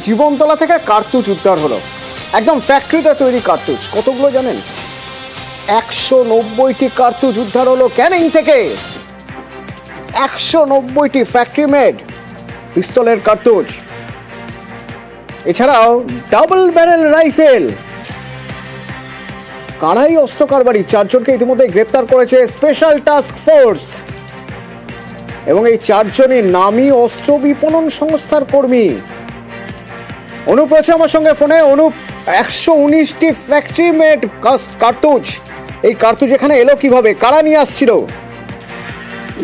জীবনতলা থেকে কার্তুজ উদ্ধার হলো, একদম ফ্যাক্টরিতে তৈরি কার্তুজ। কতগুলো জানেন? 190টি কার্তুজ উদ্ধার হলো ক্যানিং থেকে। 190টি ফ্যাক্টরি মেড পিস্তলের কার্তুজ, এছাড়াও ডাবল ব্যারেল রাইফেল। কারাই অস্ত্র কারবারি 4 জনকে ইতিমধ্যে গ্রেপ্তার করেছে স্পেশাল টাস্ক ফোর্স, এবং এই 4 জনই নামী অস্ত্র বিপণন সংস্থার কর্মী। অনুপ রয়েছে আমার সঙ্গে ফোনে। অনুপ, 119টি ফ্যাক্টরি মেড কার্তুজ, এই কার্তুজ এখানে এলো কিভাবে? কারা নিয়ে আসছিল?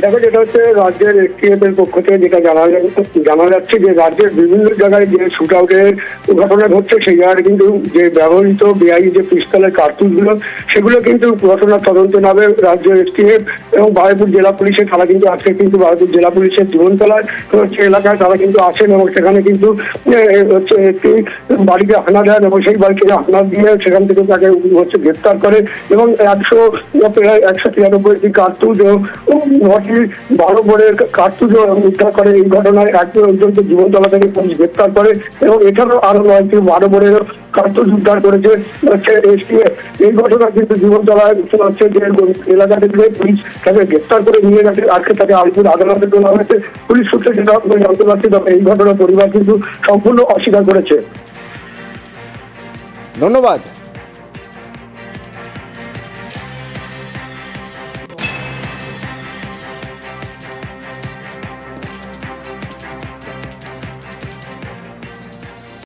দেখো, যেটা হচ্ছে রাজ্যের এসটিএফ এর পক্ষ থেকে যেটা জানা যাচ্ছে যে রাজ্যের বিভিন্ন জায়গায় যে শুট আউটের ঘটনা ঘটছে, সেই জায়গায় কিন্তু যে ব্যবহৃত বেআইনি যে পিস্তলের কার্তুজগুলো, সেগুলো কিন্তু ঘটনার তদন্ত নামে রাজ্য এসটিএফ এবং বারুইপুর জেলা পুলিশের, তারা কিন্তু আজকে কিন্তু বারুইপুর জেলা পুলিশের জীবনতলায় হচ্ছে এলাকায় তারা কিন্তু আসেন এবং সেখানে কিন্তু হচ্ছে একটি বাড়িতে হানা দেন এবং সেই বাড়িতে হানা দিয়ে সেখান থেকে তাকে হচ্ছে গ্রেপ্তার করে এবং 193টি কার্তুজ ও 12 বোরের কার্তুজ উদ্ধার করে। এই ঘটনায় এক পর্যন্ত জীবনতলা থেকে পুলিশ গ্রেপ্তার করে এবং এছাড়াও আরো 12 বোরের কার্তুজ উদ্ধার করেছে হচ্ছে এসটিএফ। এই ঘটনা কিন্তু জীবনতলায় হচ্ছে যে এলাকা থেকে পুলিশ তাকে গ্রেপ্তার করে নিয়ে গেছে, আজকে তাকে আলিপুর আদালতে তোলা হয়েছে। পুলিশ সূত্রে যেটা জানতে পারছি, তবে এই ঘটনার পরিবার কিন্তু সম্পূর্ণ অস্বীকার করেছে। ধন্যবাদ।